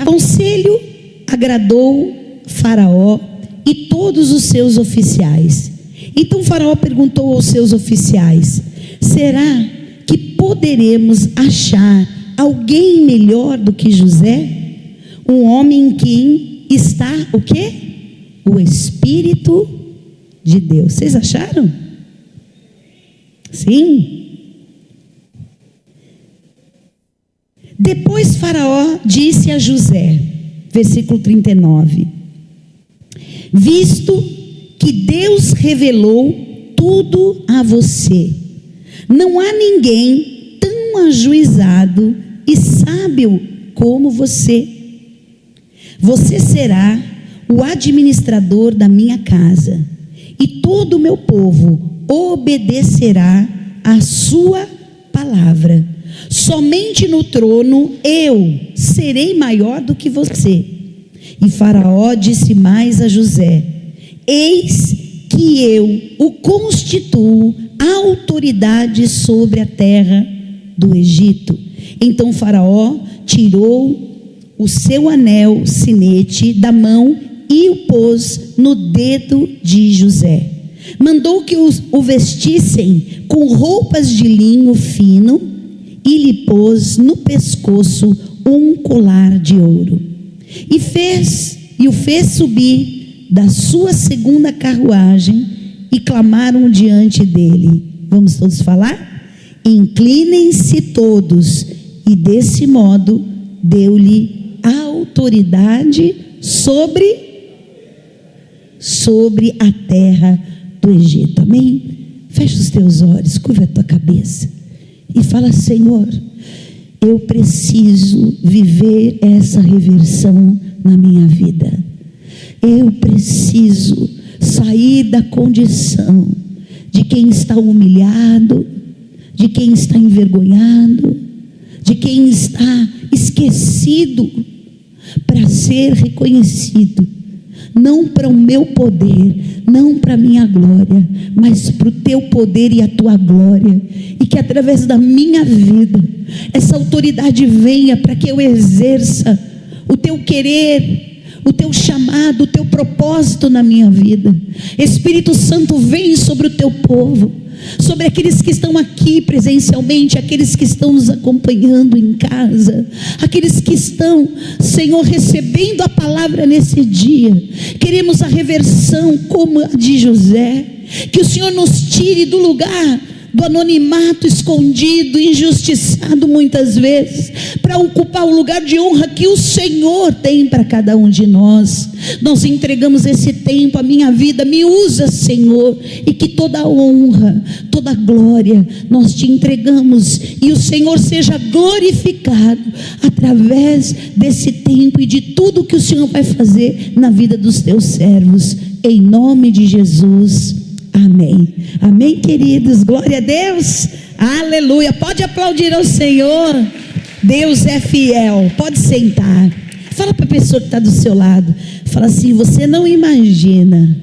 conselho agradou Faraó e todos os seus oficiais. Então Faraó perguntou aos seus oficiais: será que poderemos achar alguém melhor do que José? Um homem em quem está o quê? O Espírito de Deus. Vocês acharam? Sim. Depois Faraó disse a José, versículo 39: visto que Deus revelou tudo a você, não há ninguém tão ajuizado e sábio como você. Você será o administrador da minha casa, e todo o meu povo obedecerá à sua palavra. Somente no trono eu serei maior do que você. E Faraó disse mais a José: eis que eu o constituo autoridade sobre a terra do Egito. Então Faraó tirou o seu anel sinete da mão e o pôs no dedo de José. Mandou que o vestissem com roupas de linho fino e lhe pôs no pescoço um colar de ouro. E o fez subir da sua segunda carruagem, e clamaram diante dele. Vamos todos falar? Inclinem-se todos. E desse modo deu-lhe autoridade sobre a terra do Egito. Amém? Fecha os teus olhos, curva a tua cabeça e fala: Senhor, eu preciso viver essa reversão na minha vida. Eu preciso sair da condição de quem está humilhado, de quem está envergonhado, de quem está esquecido, para ser reconhecido, não para o meu poder, não para a minha glória, mas para o teu poder e a tua glória, e que através da minha vida, essa autoridade venha para que eu exerça o teu querer, o teu chamado, o teu propósito na minha vida. Espírito Santo, vem sobre o teu povo, sobre aqueles que estão aqui presencialmente, aqueles que estão nos acompanhando em casa, aqueles que estão, Senhor, recebendo a palavra nesse dia. Queremos a reversão como a de José, que o Senhor nos tire do lugar do anonimato, escondido, injustiçado muitas vezes, para ocupar o lugar de honra que o Senhor tem para cada um de nós. Nós entregamos esse tempo, a minha vida, me usa, Senhor, e que toda honra, toda glória nós te entregamos, e o Senhor seja glorificado através desse tempo e de tudo que o Senhor vai fazer na vida dos teus servos, em nome de Jesus. Amém. Amém, queridos. Glória a Deus. Aleluia. Pode aplaudir ao Senhor. Deus é fiel. Pode sentar. Fala para a pessoa que está do seu lado. Fala assim: você não imagina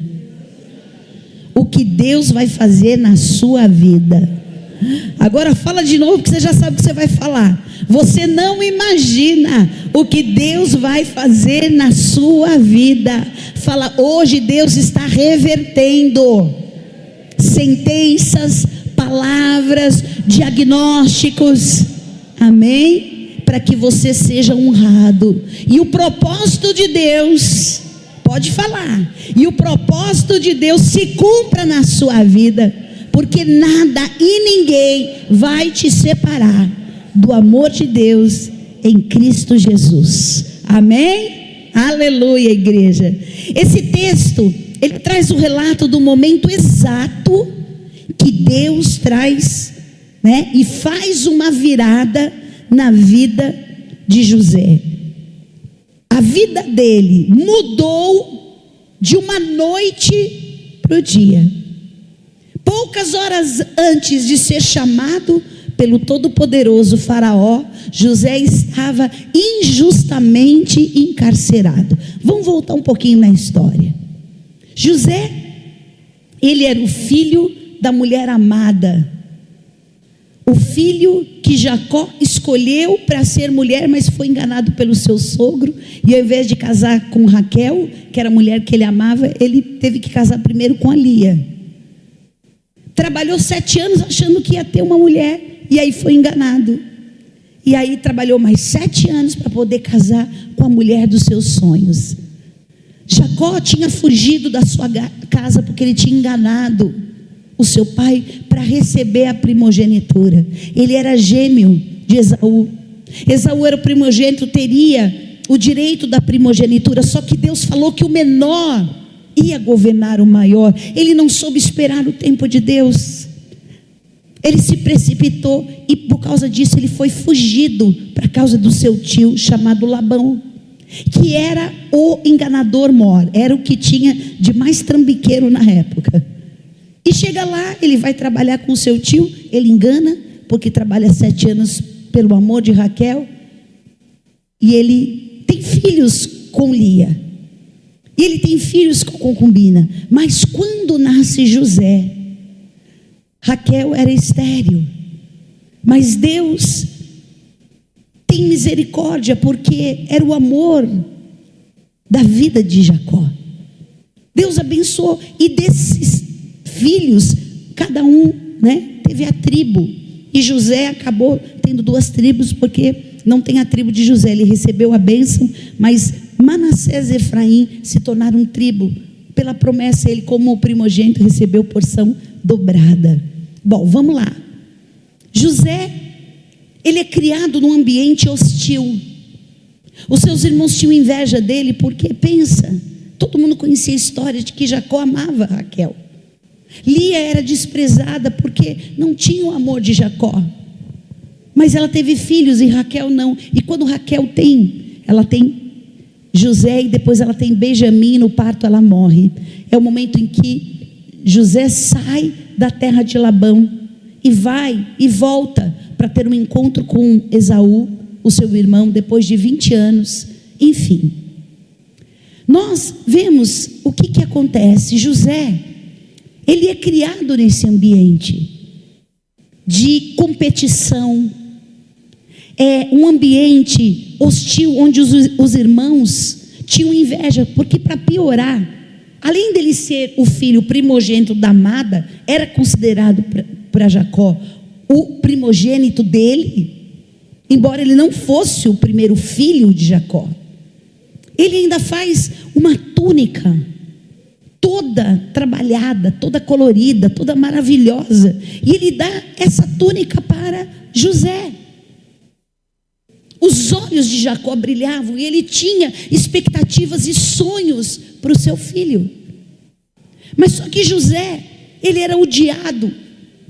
o que Deus vai fazer na sua vida. Agora fala de novo, que você já sabe o que você vai falar. Você não imagina o que Deus vai fazer na sua vida. Fala: hoje Deus está revertendo sentenças, palavras, diagnósticos, amém? Para que você seja honrado, e o propósito de Deus, pode falar, e o propósito de Deus se cumpra na sua vida, porque nada e ninguém vai te separar do amor de Deus em Cristo Jesus, amém? Aleluia, igreja. Esse texto, ele traz o relato do momento exato que Deus traz, né, e faz uma virada na vida de José. A vida dele mudou de uma noite para o dia. Poucas horas antes de ser chamado pelo Todo-Poderoso Faraó, José estava injustamente encarcerado. Vamos voltar um pouquinho na história. José, ele era o filho da mulher amada, O filho que Jacó escolheu para ser mulher, mas foi enganado pelo seu sogro, e ao invés de casar com Raquel, que era a mulher que ele amava, ele teve que casar primeiro com a Lia. Trabalhou 7 anos achando que ia ter uma mulher, e aí foi enganado. E aí trabalhou mais 7 anos para poder casar com a mulher dos seus sonhos. Jacó tinha fugido da sua casa porque ele tinha enganado o seu pai para receber a primogenitura. Ele era gêmeo de Esaú. Esaú era o primogênito, teria o direito da primogenitura, só que Deus falou que o menor ia governar o maior. Ele não soube esperar o tempo de Deus. Ele se precipitou e por causa disso ele foi fugido para causa do seu tio chamado Labão, que era o enganador mor, era o que tinha de mais trambiqueiro na época. E chega lá, ele vai trabalhar com o seu tio, ele engana, porque trabalha 7 anos pelo amor de Raquel, e ele tem filhos com Lia, e ele tem filhos com concubina. Mas quando nasce José, Raquel era estéril, mas Deus tem misericórdia, porque era o amor da vida de Jacó. Deus abençoou, e desses filhos, cada um, teve a tribo, e José acabou tendo 2 tribos, porque não tem a tribo de José, ele recebeu a bênção, mas Manassés e Efraim se tornaram tribo, pela promessa, ele como o primogênito recebeu porção dobrada. Bom, vamos lá. José, ele é criado num ambiente hostil. Os seus irmãos tinham inveja dele, porque pensa, todo mundo conhecia a história de que Jacó amava Raquel. Lia era desprezada porque não tinha o amor de Jacó, mas ela teve filhos e Raquel não. E quando Raquel ela tem José, e depois ela tem Benjamim, no parto ela morre. É o momento em que José sai da terra de Labão e vai e volta para ter um encontro com Esaú, o seu irmão, depois de 20 anos. Enfim, nós vemos o que acontece. José, ele é criado nesse ambiente de competição, é um ambiente hostil, onde os irmãos tinham inveja, porque, para piorar, além dele ser o filho primogênito da amada, era considerado para Jacó o primogênito dele, embora ele não fosse o primeiro filho de Jacó. Ele ainda faz uma túnica toda trabalhada, toda colorida, toda maravilhosa, e ele dá essa túnica para José. Os olhos de Jacó brilhavam, e ele tinha expectativas e sonhos para o seu filho. Mas só que José, ele era odiado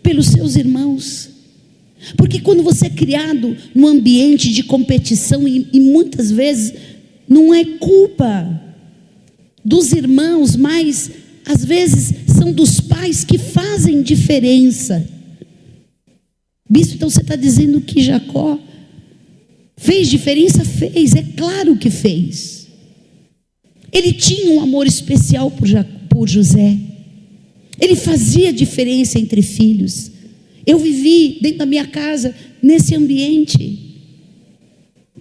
pelos seus irmãos, porque quando você é criado num ambiente de competição, e muitas vezes não é culpa dos irmãos, mas às vezes são dos pais que fazem diferença. Bispo, então você está dizendo que Jacó fez diferença? Fez, é claro que fez. Ele tinha um amor especial por José. Ele fazia diferença entre filhos. Eu vivi dentro da minha casa nesse ambiente,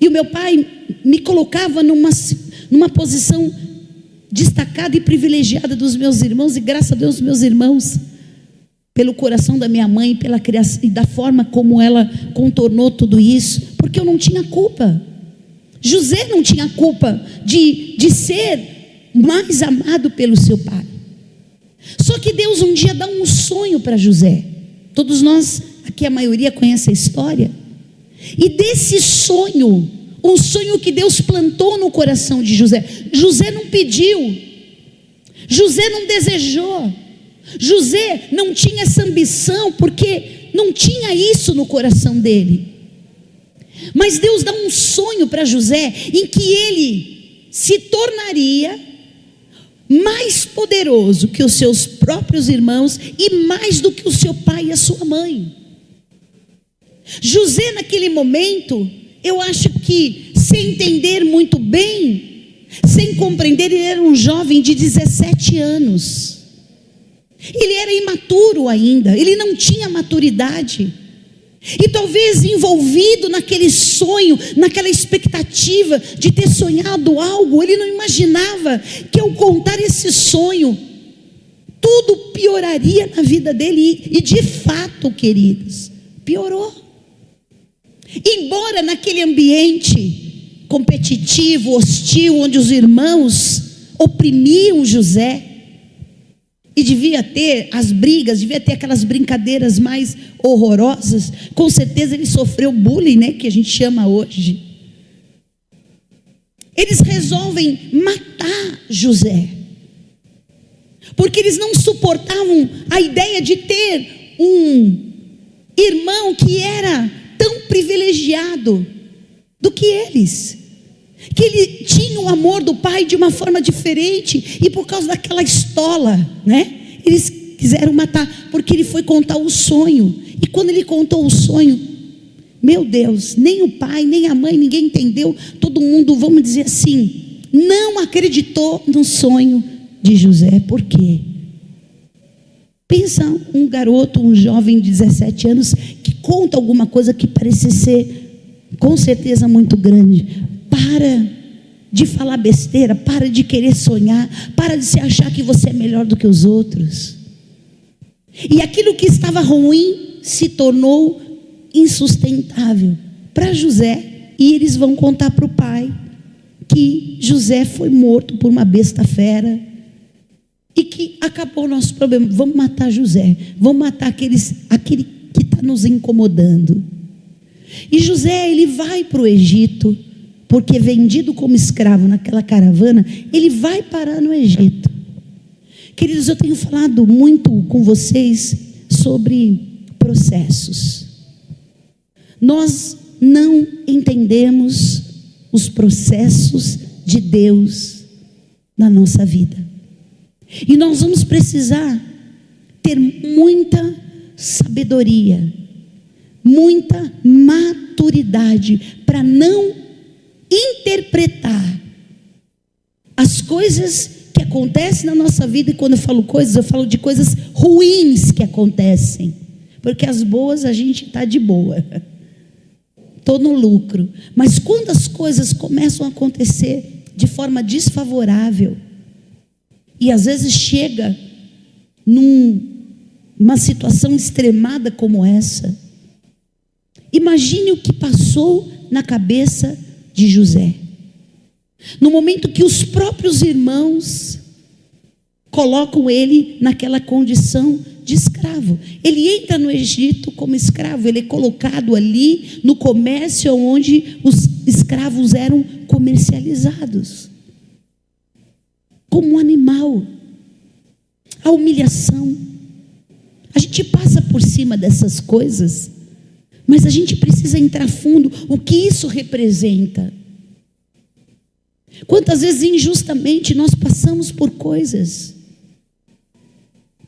e o meu pai me colocava numa posição destacada e privilegiada dos meus irmãos, e graças a Deus meus irmãos, pelo coração da minha mãe, pela criação e da forma como ela contornou tudo isso, porque eu não tinha culpa. José não tinha culpa de ser mais amado pelo seu pai. Só que Deus um dia dá um sonho para José. Todos nós, aqui a maioria conhece a história. E desse sonho, um sonho que Deus plantou no coração de José. José não pediu, José não desejou, José não tinha essa ambição, porque não tinha isso no coração dele. Mas Deus dá um sonho para José, em que ele se tornaria mais poderoso que os seus próprios irmãos, e mais do que o seu pai e a sua mãe. José, naquele momento, eu acho que, sem entender muito bem, sem compreender, ele era um jovem de 17 anos. Ele era imaturo ainda, ele não tinha maturidade. E talvez envolvido naquele sonho, naquela expectativa de ter sonhado algo, ele não imaginava que ao contar esse sonho, tudo pioraria na vida dele. E de fato, queridos, piorou. Embora naquele ambiente competitivo, hostil, onde os irmãos oprimiam José, e devia ter as brigas, devia ter aquelas brincadeiras mais horrorosas, com certeza ele sofreu bullying, né, que a gente chama hoje. Eles resolvem matar José, porque eles não suportavam a ideia de ter um irmão que era tão privilegiado do que eles, que ele tinha o amor do pai de uma forma diferente, e por causa daquela estola, né, eles quiseram matar, porque ele foi contar o sonho, e quando ele contou o sonho, meu Deus, nem o pai, nem a mãe, ninguém entendeu, todo mundo, vamos dizer assim, não acreditou no sonho de José. Por quê? Pensa um garoto, um jovem de 17 anos, que conta alguma coisa que parece ser, com certeza, muito grande. Para de falar besteira, para de querer sonhar, para de se achar que você é melhor do que os outros. E aquilo que estava ruim se tornou insustentável para José, e eles vão contar para o pai que José foi morto por uma besta fera, e que acabou o nosso problema. Vamos matar José, vamos matar aquele que está nos incomodando. E José, ele vai para o Egito, porque vendido como escravo naquela caravana, ele vai parar no Egito. Queridos, eu tenho falado muito com vocês sobre processos. Nós não entendemos os processos de Deus na nossa vida, e nós vamos precisar ter muita sabedoria, muita maturidade para não interpretar as coisas que acontecem na nossa vida. E quando eu falo coisas, eu falo de coisas ruins que acontecem, porque as boas a gente está de boa, estou no lucro. Mas quando as coisas começam a acontecer de forma desfavorável, e às vezes chega numa situação extremada como essa, imagine o que passou na cabeça de José, no momento que os próprios irmãos colocam ele naquela condição de escravo. Ele entra no Egito como escravo, ele é colocado ali no comércio onde os escravos eram comercializados, como um animal. A humilhação, a gente passa por cima dessas coisas, mas a gente precisa entrar fundo. O que isso representa? Quantas vezes injustamente nós passamos por coisas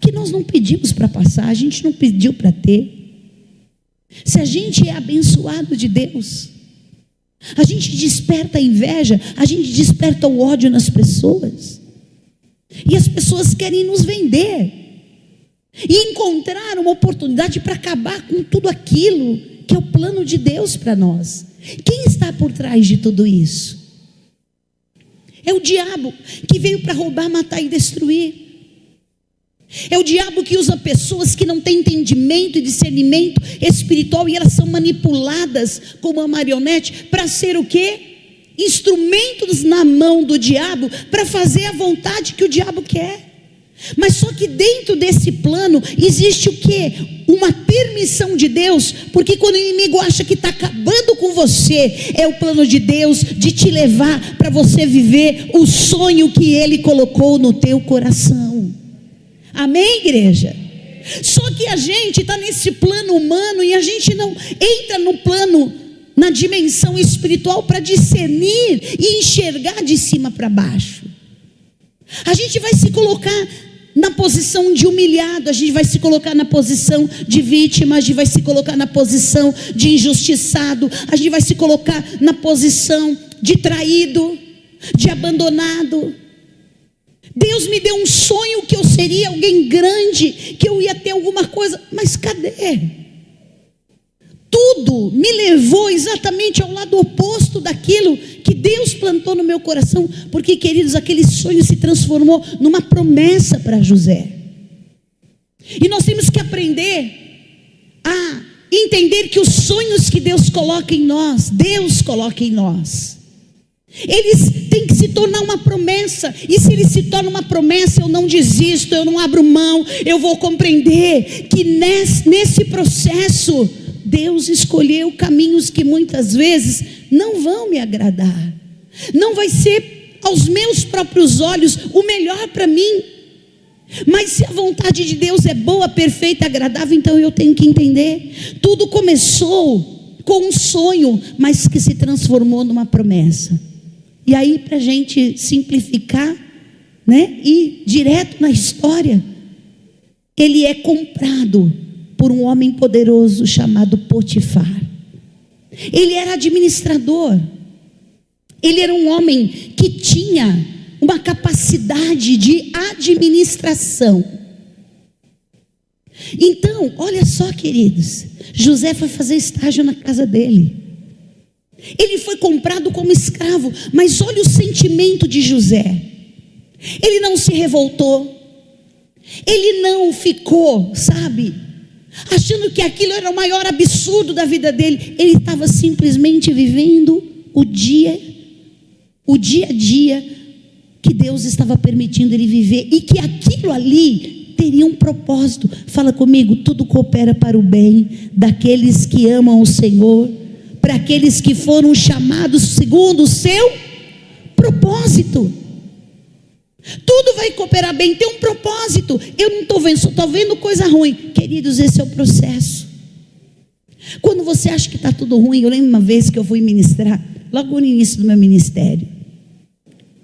que nós não pedimos para passar, a gente não pediu para ter. Se a gente é abençoado de Deus, a gente desperta a inveja, a gente desperta o ódio nas pessoas, e as pessoas querem nos vender e encontrar uma oportunidade para acabar com tudo aquilo que é o plano de Deus para nós. Quem está por trás de tudo isso? É o diabo, que veio para roubar, matar e destruir. É o diabo que usa pessoas que não têm entendimento e discernimento espiritual, e elas são manipuladas como uma marionete para ser o quê? Instrumentos na mão do diabo, para fazer a vontade que o diabo quer. Mas só que dentro desse plano existe o quê? Uma permissão de Deus, porque quando o inimigo acha que está acabando com você, é o plano de Deus de te levar para você viver o sonho que Ele colocou no teu coração. Amém, igreja? Só que a gente está nesse plano humano, e a gente não entra no plano, na dimensão espiritual, para discernir e enxergar de cima para baixo. A gente vai se colocar na posição de humilhado, a gente vai se colocar na posição de vítima, a gente vai se colocar na posição de injustiçado, a gente vai se colocar na posição de traído, de abandonado. Deus me deu um sonho que eu seria alguém grande, que eu ia ter alguma coisa, mas cadê? tudo me levou exatamente ao lado oposto daquilo que Deus plantou no meu coração, porque, queridos, aquele sonho se transformou numa promessa para José. E nós temos que aprender a entender que os sonhos que Deus coloca em nós, eles têm que se tornar uma promessa. E se ele se torna uma promessa, eu não desisto, eu não abro mão. Eu vou compreender que nesse processo Deus escolheu caminhos que muitas vezes não vão me agradar, não vai ser aos meus próprios olhos o melhor para mim. Mas se a vontade de Deus é boa, perfeita, agradável, então eu tenho que entender. Tudo começou com um sonho, mas que se transformou numa promessa. E aí, para a gente simplificar, né, e direto na história, ele é comprado por um homem poderoso chamado Potifar. Ele era administrador. Ele era um homem que tinha uma capacidade de administração. Então, olha só, queridos, José foi fazer estágio na casa dele. Ele foi comprado como escravo, mas olha o sentimento de José. Ele não se revoltou, ele não ficou, achando que aquilo era o maior absurdo da vida dele. Ele estava simplesmente vivendo o dia a dia que Deus estava permitindo ele viver, e que aquilo ali teria um propósito. Fala comigo: tudo coopera para o bem daqueles que amam o Senhor, para aqueles que foram chamados segundo o seu propósito. Tudo vai cooperar bem, tem um propósito. Eu não estou vendo, só estou vendo coisa ruim. Queridos, esse é o processo. Quando você acha que está tudo ruim, eu lembro uma vez que eu fui ministrar, logo no início do meu ministério,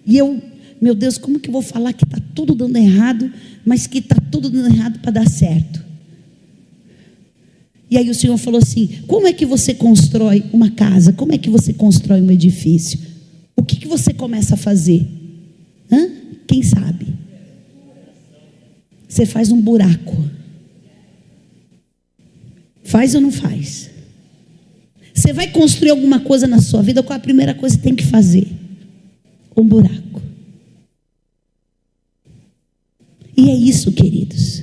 e eu, meu Deus, como que eu vou falar que está tudo dando errado, mas que está tudo dando errado para dar certo? E aí o Senhor falou assim: como é que você constrói uma casa? Como é que você constrói um edifício? O que você começa a fazer? Quem sabe? Você faz um buraco. Faz ou não faz? Você vai construir alguma coisa na sua vida, qual é a primeira coisa que tem que fazer? Um buraco. E é isso, queridos.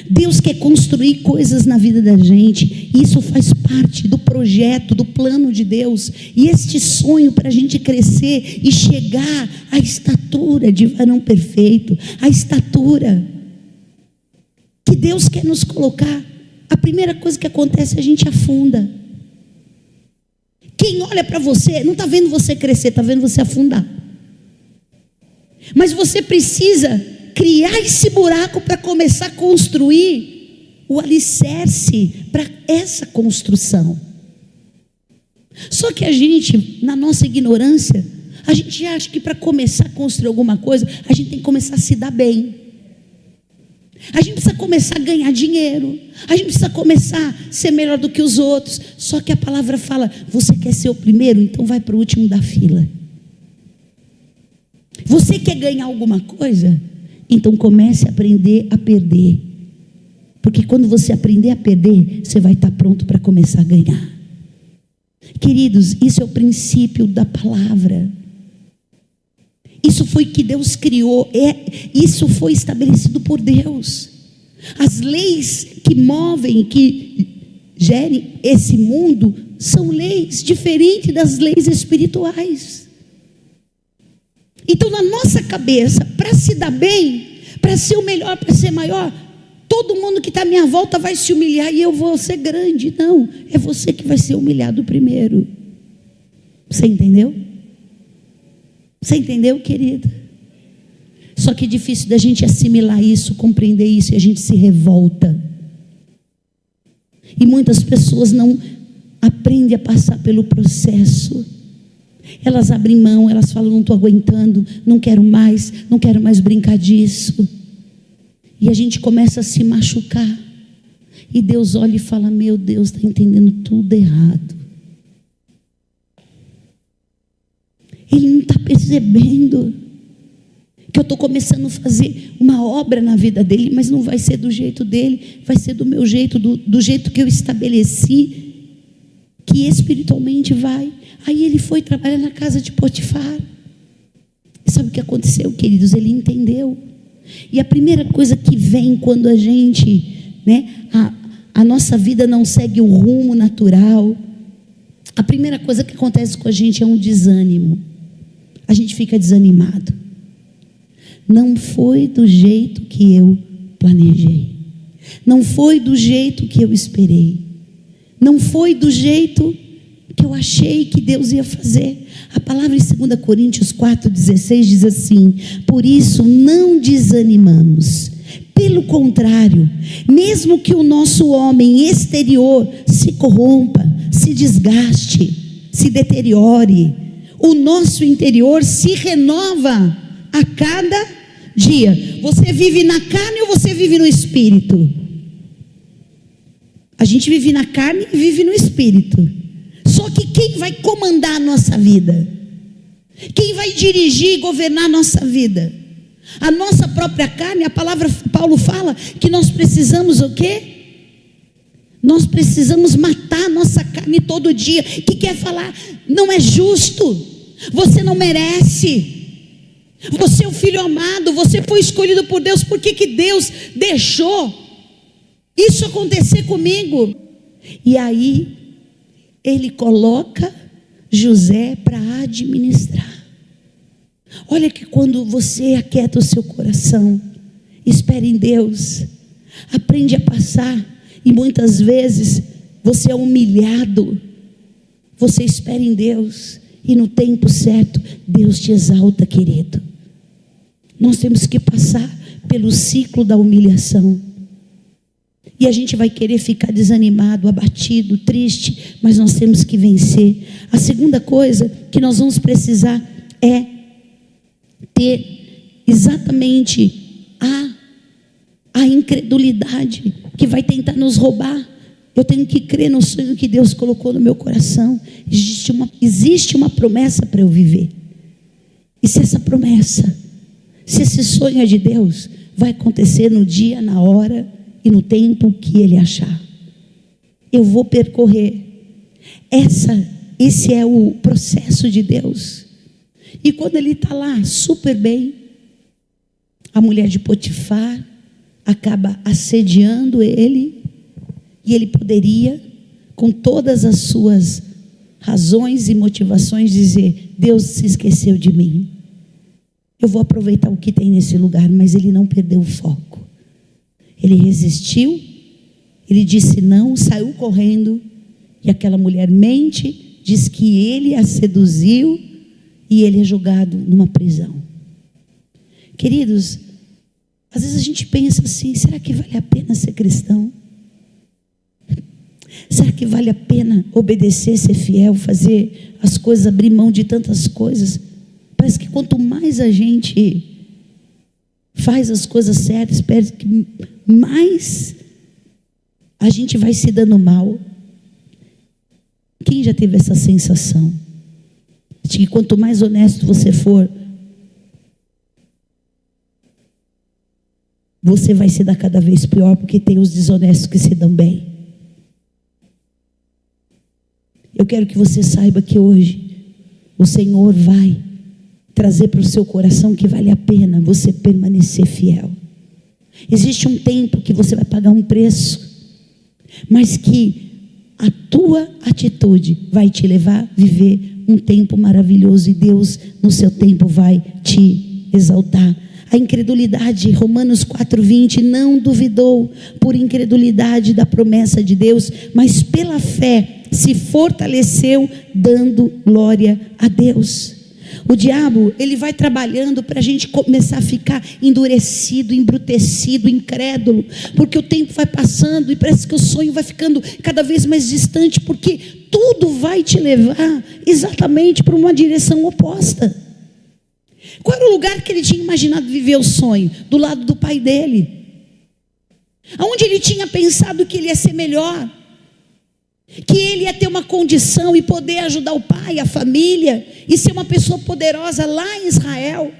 Deus quer construir coisas na vida da gente. Isso faz parte do projeto, do plano de Deus. E este sonho para a gente crescer e chegar à estatura de varão perfeito, à estatura que Deus quer nos colocar, a primeira coisa que acontece é a gente afunda. Quem olha para você não está vendo você crescer, está vendo você afundar. Mas você precisa criar esse buraco para começar a construir o alicerce para essa construção. Só que a gente, na nossa ignorância, a gente acha que para começar a construir alguma coisa, a gente tem que começar a se dar bem. A gente precisa começar a ganhar dinheiro. A gente precisa começar a ser melhor do que os outros. Só que a palavra fala: você quer ser o primeiro? Então vai para o último da fila. Você quer ganhar alguma coisa? Então comece a aprender a perder. Porque quando você aprender a perder, você vai estar pronto para começar a ganhar. Queridos, isso é o princípio da palavra. Isso foi que Deus criou, isso foi estabelecido por Deus. As leis que movem, que gerem esse mundo, são leis diferentes das leis espirituais. Então, na nossa cabeça, para se dar bem, para ser o melhor, para ser maior, todo mundo que está à minha volta vai se humilhar e eu vou ser grande. Não, é você que vai ser humilhado primeiro. Você entendeu? Você entendeu, querida? Só que é difícil da gente assimilar isso, compreender isso, e a gente se revolta. E muitas pessoas não aprendem a passar pelo processo. Elas abrem mão, elas falam: não estou aguentando, não quero mais brincar disso. E a gente começa a se machucar. E Deus olha e fala: meu Deus, está entendendo tudo errado. Ele não está percebendo que eu estou começando a fazer uma obra na vida dele, mas não vai ser do jeito dele, vai ser do meu jeito, do jeito que eu estabeleci que espiritualmente vai. Aí ele foi trabalhar na casa de Potifar. E sabe o que aconteceu, queridos? Ele entendeu. E a primeira coisa que vem quando a gente, a nossa vida não segue o rumo natural, a primeira coisa que acontece com a gente é um desânimo. A gente fica desanimado. Não foi do jeito que eu planejei. Não foi do jeito que eu esperei. Não foi do jeito que eu achei que Deus ia fazer. A palavra em 2 Coríntios 4,16 diz assim: por isso não desanimamos. Pelo contrário, mesmo que o nosso homem exterior se corrompa, se desgaste, se deteriore, o nosso interior se renova a cada dia. Você vive na carne ou você vive no espírito? A gente vive na carne e vive no espírito. Só que quem vai comandar a nossa vida? Quem vai dirigir e governar a nossa vida? A nossa própria carne. A palavra, Paulo fala que nós precisamos o quê? Nós precisamos matar a nossa carne todo dia. Que quer falar, não é justo, você não merece, você é o filho amado, você foi escolhido por Deus. Por que Deus deixou isso acontecer comigo? E aí ele coloca José para administrar. Olha que quando você aquieta o seu coração, espere em Deus, aprende a passar, e muitas vezes você é humilhado, você espera em Deus, e no tempo certo Deus te exalta, querido. Nós temos que passar pelo ciclo da humilhação. E a gente vai querer ficar desanimado, abatido, triste, mas nós temos que vencer. A segunda coisa que nós vamos precisar é ter exatamente a incredulidade que vai tentar nos roubar. Eu tenho que crer no sonho que Deus colocou no meu coração. Existe uma promessa para eu viver. E se essa promessa, se esse sonho é de Deus, vai acontecer no dia, na hora e no tempo que Ele achar. Eu vou percorrer. Esse é o processo de Deus. E quando ele está lá super bem, a mulher de Potifar acaba assediando ele, e ele poderia, com todas as suas razões e motivações, dizer: Deus se esqueceu de mim, eu vou aproveitar o que tem nesse lugar. Mas ele não perdeu o foco. Ele resistiu, ele disse não, saiu correndo, e aquela mulher mente, diz que ele a seduziu, e ele é julgado numa prisão. Queridos, às vezes a gente pensa assim: será que vale a pena ser cristão? Será que vale a pena obedecer, ser fiel, fazer as coisas, abrir mão de tantas coisas? Parece que quanto mais a gente faz as coisas certas, parece que mais a gente vai se dando mal. Quem já teve essa sensação de que quanto mais honesto você for, você vai se dar cada vez pior, porque tem os desonestos que se dão bem? Eu quero que você saiba que hoje o Senhor vai trazer para o seu coração que vale a pena você permanecer fiel. Existe um tempo que você vai pagar um preço, mas que a tua atitude vai te levar a viver um tempo maravilhoso, e Deus no seu tempo vai te exaltar. A incredulidade, Romanos 4,20, não duvidou por incredulidade da promessa de Deus, mas pela fé se fortaleceu, dando glória a Deus. O diabo, ele vai trabalhando para a gente começar a ficar endurecido, embrutecido, incrédulo, porque o tempo vai passando e parece que o sonho vai ficando cada vez mais distante, porque tudo vai te levar exatamente para uma direção oposta. Qual era o lugar que ele tinha imaginado viver o sonho? Do lado do pai dele, aonde ele tinha pensado que ele ia ser melhor, que ele ia ter uma condição e poder ajudar o pai, a família, e ser uma pessoa poderosa lá em Israel.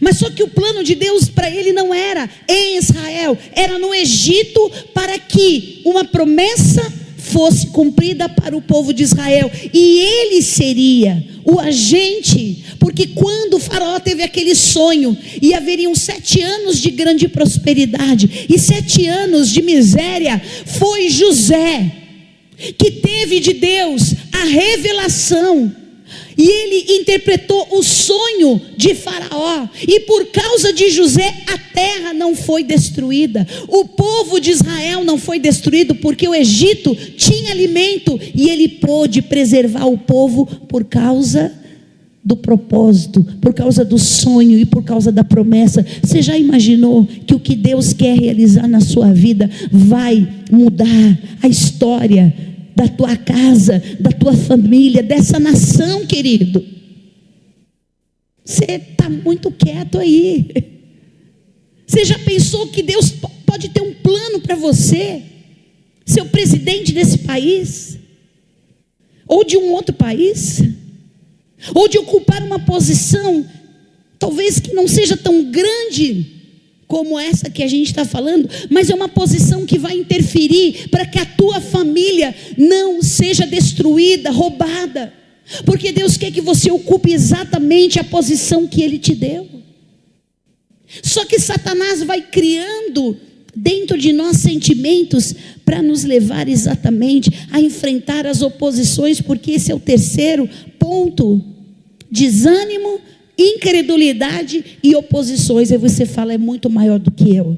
Mas só que o plano de Deus para ele não era em Israel, era no Egito, para que uma promessa fosse cumprida para o povo de Israel, e ele seria o agente, porque quando o faraó teve aquele sonho, e haveriam 7 anos de grande prosperidade, e 7 anos de miséria, foi José, que teve de Deus a revelação, e ele interpretou o sonho de Faraó, e por causa de José a terra não foi destruída, o povo de Israel não foi destruído, porque o Egito tinha alimento, e ele pôde preservar o povo por causa do propósito, por causa do sonho e por causa da promessa. Você já imaginou que o que Deus quer realizar na sua vida vai mudar a história da tua casa, da tua família, dessa nação, querido? Você está muito quieto aí. Você já pensou que Deus pode ter um plano para você, ser o presidente desse país, ou de um outro país, ou de ocupar uma posição, talvez que não seja tão grande como essa que a gente está falando, mas é uma posição que vai interferir para que a tua família não seja destruída, roubada, porque Deus quer que você ocupe exatamente a posição que Ele te deu. Só que Satanás vai criando dentro de nós sentimentos para nos levar exatamente a enfrentar as oposições, porque esse é o terceiro ponto: desânimo, incredulidade e oposições. Aí você fala, é muito maior do que eu.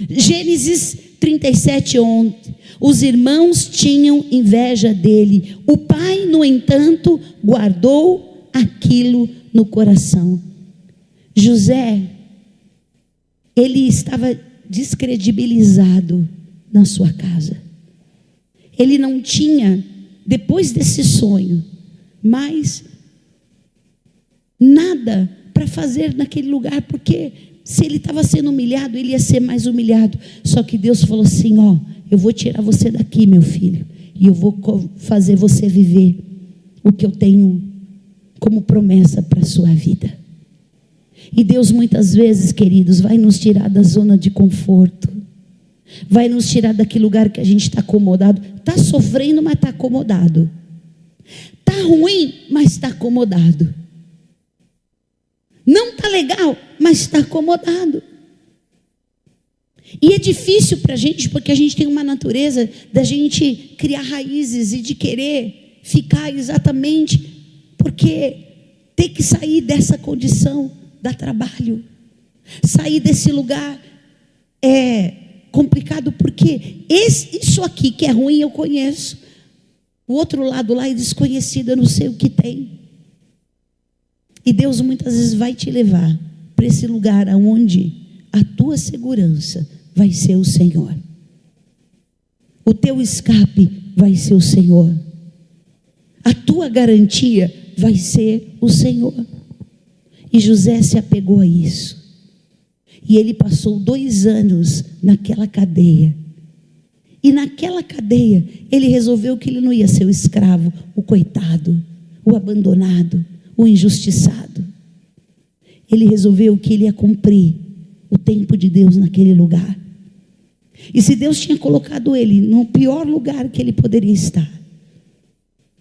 Gênesis 37:11. Os irmãos tinham inveja dele, o pai, no entanto, guardou aquilo no coração. José, ele estava descredibilizado na sua casa. Ele não tinha, depois desse sonho, mais nada para fazer naquele lugar, porque se ele estava sendo humilhado, ele ia ser mais humilhado. Só que Deus falou assim: ó, eu vou tirar você daqui, meu filho, e eu vou fazer você viver o que eu tenho como promessa para a sua vida. E Deus muitas vezes, queridos, vai nos tirar da zona de conforto, vai nos tirar daquele lugar que a gente está acomodado. Está sofrendo, mas está acomodado. Está ruim, mas está acomodado. Não está legal, mas está acomodado. E é difícil para a gente, porque a gente tem uma natureza da gente criar raízes e de querer ficar exatamente, porque ter que sair dessa condição dá trabalho. Sair desse lugar é complicado, porque isso aqui que é ruim eu conheço. O outro lado lá é desconhecido, eu não sei o que tem. E Deus muitas vezes vai te levar para esse lugar onde a tua segurança vai ser o Senhor. O teu escape vai ser o Senhor. A tua garantia vai ser o Senhor. E José se apegou a isso. E ele passou 2 anos naquela cadeia. E naquela cadeia, ele resolveu que ele não ia ser o escravo, o coitado, o abandonado, o injustiçado. Ele resolveu que ele ia cumprir o tempo de Deus naquele lugar. E se Deus tinha colocado ele no pior lugar que ele poderia estar,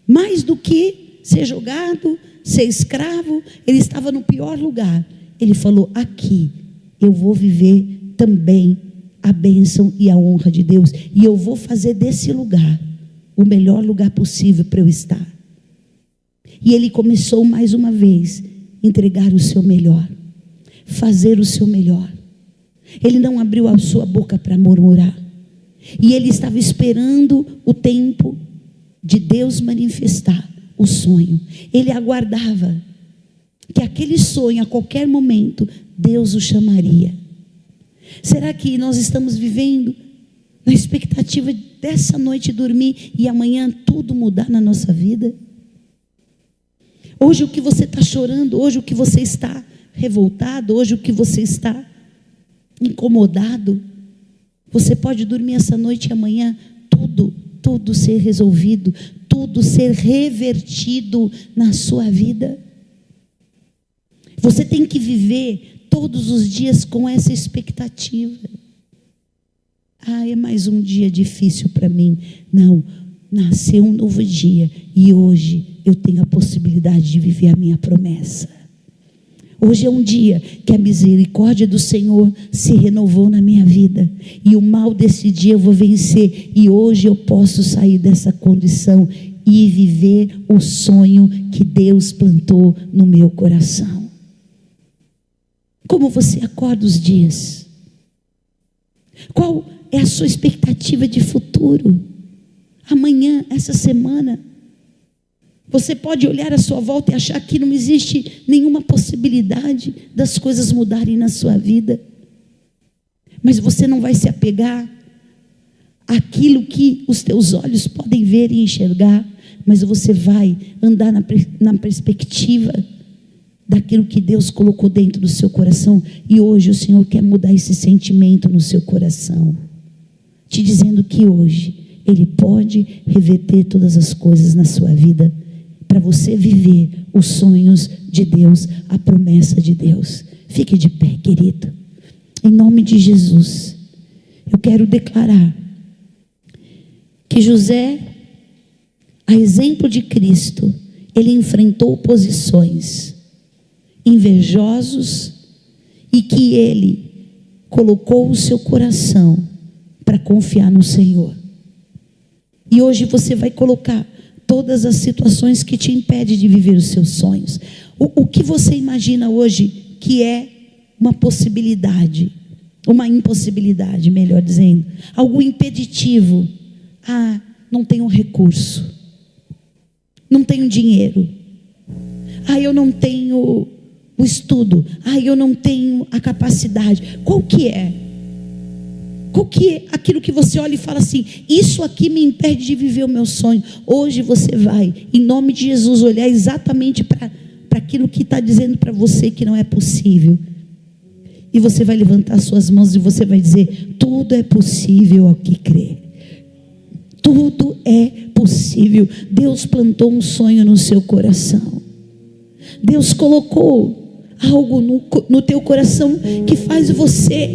mais do que ser jogado, ser escravo, ele estava no pior lugar. Ele falou: aqui eu vou viver também a bênção e a honra de Deus, e eu vou fazer desse lugar o melhor lugar possível para eu estar. E ele começou mais uma vez a entregar o seu melhor, fazer o seu melhor. Ele não abriu a sua boca para murmurar. E ele estava esperando o tempo de Deus manifestar o sonho. Ele aguardava que aquele sonho, a qualquer momento, Deus o chamaria. Será que nós estamos vivendo na expectativa dessa noite dormir e amanhã tudo mudar na nossa vida? Hoje o que você está chorando, hoje o que você está revoltado, hoje o que você está incomodado, você pode dormir essa noite e amanhã tudo ser resolvido, tudo ser revertido na sua vida. Você tem que viver todos os dias com essa expectativa. É mais um dia difícil para mim. Não, nasceu um novo dia e hoje eu tenho a possibilidade de viver a minha promessa. Hoje é um dia que a misericórdia do Senhor se renovou na minha vida, e o mal desse dia eu vou vencer, e hoje eu posso sair dessa condição e viver o sonho que Deus plantou no meu coração. Como você acorda os dias? Qual é a sua expectativa de futuro? Amanhã, essa semana, você pode olhar à sua volta e achar que não existe nenhuma possibilidade das coisas mudarem na sua vida. Mas você não vai se apegar àquilo que os teus olhos podem ver e enxergar, mas você vai andar na perspectiva daquilo que Deus colocou dentro do seu coração. E hoje o Senhor quer mudar esse sentimento no seu coração, te dizendo que hoje Ele pode reverter todas as coisas na sua vida, para você viver os sonhos de Deus, a promessa de Deus. Fique de pé, querido. Em nome de Jesus, eu quero declarar que José, a exemplo de Cristo, ele enfrentou oposições, invejosos, e que ele colocou o seu coração para confiar no Senhor. E hoje você vai colocar todas as situações que te impedem de viver os seus sonhos. O que você imagina hoje que é uma possibilidade, uma impossibilidade, melhor dizendo, algo impeditivo? Não tenho recurso, não tenho dinheiro, eu não tenho o estudo, eu não tenho a capacidade. Qual que é? Qual que é aquilo que você olha e fala assim: isso aqui me impede de viver o meu sonho? Hoje você vai, em nome de Jesus, olhar exatamente para aquilo que está dizendo para você que não é possível, e você vai levantar suas mãos e você vai dizer: tudo é possível ao que crê. Tudo é possível. Deus plantou um sonho no seu coração. Deus colocou algo no teu coração que faz você,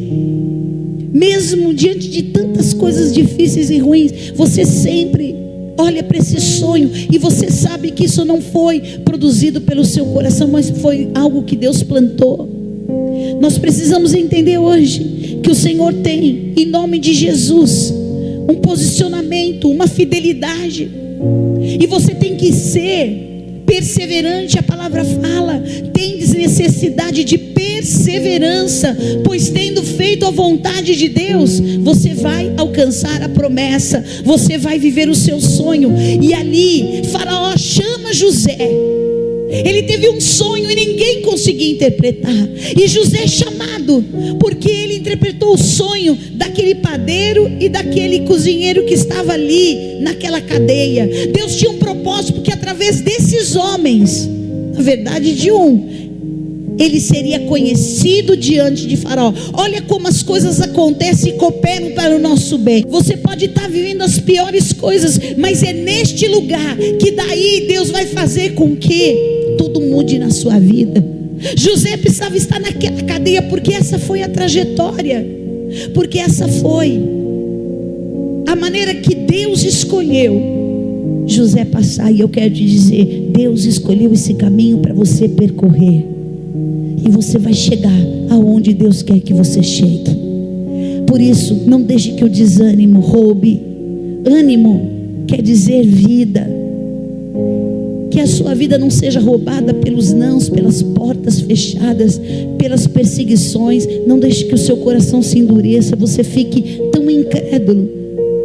mesmo diante de tantas coisas difíceis e ruins, você sempre olha para esse sonho e você sabe que isso não foi produzido pelo seu coração, mas foi algo que Deus plantou. Nós precisamos entender hoje que o Senhor tem, em nome de Jesus, um posicionamento, uma fidelidade, e você tem que ser perseverante. A palavra fala: tendes necessidade de perseverança, pois tendo feito a vontade de Deus, você vai alcançar a promessa, você vai viver o seu sonho. E ali Faraó chama José. Ele teve um sonho e ninguém conseguia interpretar, e José é chamado porque ele interpretou o sonho daquele padeiro e daquele cozinheiro que estava ali naquela cadeia. Deus tinha um propósito, porque através desses homens, na verdade de um, ele seria conhecido diante de Faraó. Olha como as coisas acontecem e cooperam para o nosso bem. Você pode estar vivendo as piores coisas, mas é neste lugar que daí Deus vai fazer com que tudo mude na sua vida. José precisava estar naquela cadeia porque essa foi a trajetória, porque essa foi a maneira que Deus escolheu José passar. E eu quero te dizer, Deus escolheu esse caminho para você percorrer, e você vai chegar aonde Deus quer que você chegue. Por isso, não deixe que o desânimo roube. Ânimo quer dizer vida. Que a sua vida não seja roubada pelos nãos, pelas portas fechadas, pelas perseguições. Não deixe que o seu coração se endureça, você fique tão incrédulo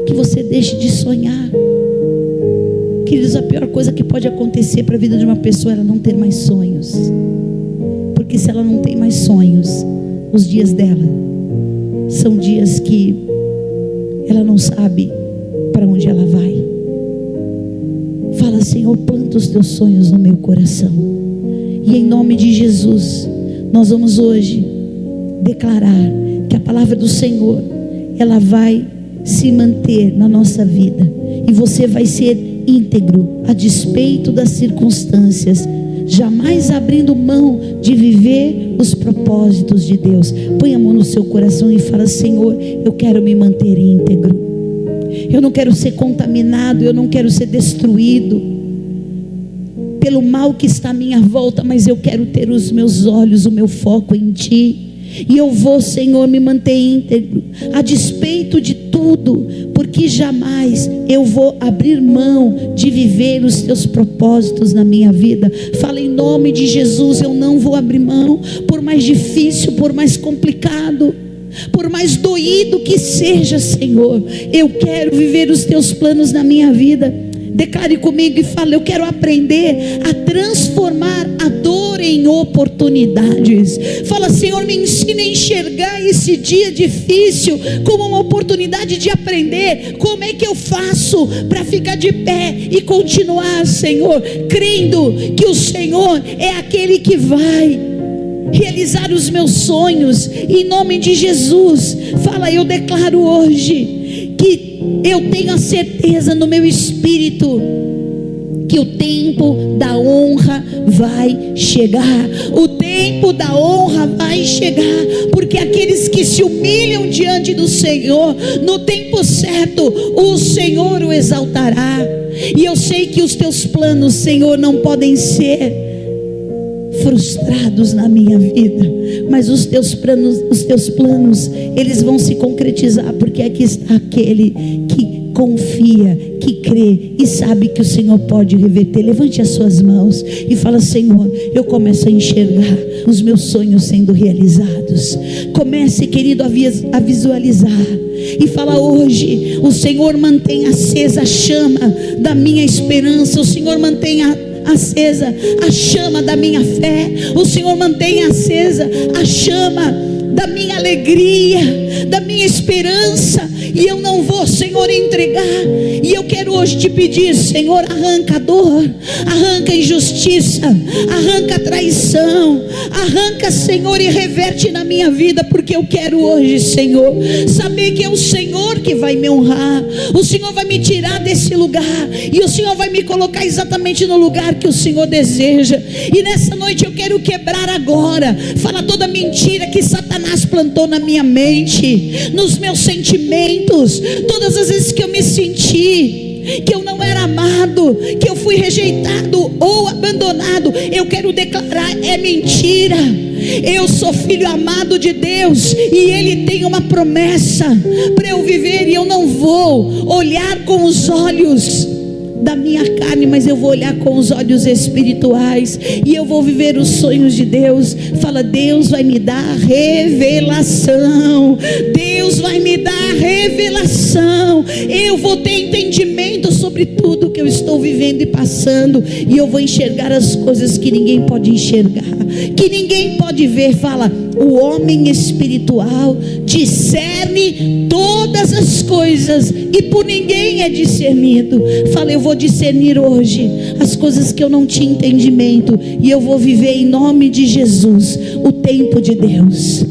que você deixe de sonhar. Queridos, a pior coisa que pode acontecer para a vida de uma pessoa é ela não ter mais sonhos. Porque se ela não tem mais sonhos, os dias dela são dias que ela não sabe para onde ela vai. Fala: Senhor, planta os teus sonhos no meu coração. E em nome de Jesus, nós vamos hoje declarar que a palavra do Senhor, ela vai se manter na nossa vida, e você vai ser íntegro a despeito das circunstâncias, jamais abrindo mão de viver os propósitos de Deus. Põe a mão no seu coração e fala: Senhor, eu quero me manter íntegro. Eu não quero ser contaminado, eu não quero ser destruído pelo mal que está à minha volta, mas eu quero ter os meus olhos, o meu foco em Ti. E eu vou, Senhor, me manter íntegro, a despeito de tudo, porque jamais eu vou abrir mão de viver os Teus propósitos na minha vida. Fala em nome de Jesus, eu não vou abrir mão, por mais difícil, por mais complicado, por mais doído que seja, Senhor, eu quero viver os Teus planos na minha vida. Declare comigo e fale: eu quero aprender a transformar a dor em oportunidades. Fala: Senhor, me ensina a enxergar esse dia difícil como uma oportunidade de aprender como é que eu faço para ficar de pé e continuar, Senhor, crendo que o Senhor é aquele que vai realizar os meus sonhos, em nome de Jesus. Fala: eu declaro hoje que eu tenho a certeza no meu espírito que o tempo da honra vai chegar. O tempo da honra vai chegar, porque aqueles que se humilham diante do Senhor, no tempo certo, o Senhor o exaltará. E eu sei que os Teus planos, Senhor, não podem ser frustrados na minha vida, mas os teus planos, eles vão se concretizar, porque aqui está aquele que confia, que crê e sabe que o Senhor pode reverter. Levante as suas mãos e fala: Senhor, eu começo a enxergar os meus sonhos sendo realizados. Comece, querido, a visualizar e fala: hoje o Senhor mantém acesa a chama da minha esperança, o Senhor mantém acesa a chama da minha fé, o Senhor mantém acesa a chama da minha alegria, da minha esperança, e eu não vou, Senhor, entregar. E eu quero hoje te pedir, Senhor, arranca a dor, arranca a injustiça, arranca a traição, arranca, Senhor, e reverte na minha vida, porque eu quero hoje, Senhor, saber que é o Senhor que vai me honrar. O Senhor vai me tirar desse lugar, e o Senhor vai me colocar exatamente no lugar que o Senhor deseja. E nessa noite eu quero quebrar agora, fala, toda mentira que Satanás plantou na minha mente, nos meus sentimentos, todas as vezes que eu me senti que eu não era amado, que eu fui rejeitado ou abandonado, eu quero declarar: é mentira. Eu sou filho amado de Deus, e Ele tem uma promessa para eu viver, e eu não vou olhar com os olhos da minha carne, mas eu vou olhar com os olhos espirituais, e eu vou viver os sonhos de Deus. Fala: Deus vai me dar revelação, Deus vai me dar revelação, eu vou ter entendimento sobre tudo que eu estou vivendo e passando, e eu vou enxergar as coisas que ninguém pode enxergar, que ninguém pode ver. Fala: o homem espiritual discerne todas as coisas, e por ninguém é discernido. Fala: eu vou discernir hoje as coisas que eu não tinha entendimento, e eu vou viver em nome de Jesus o tempo de Deus.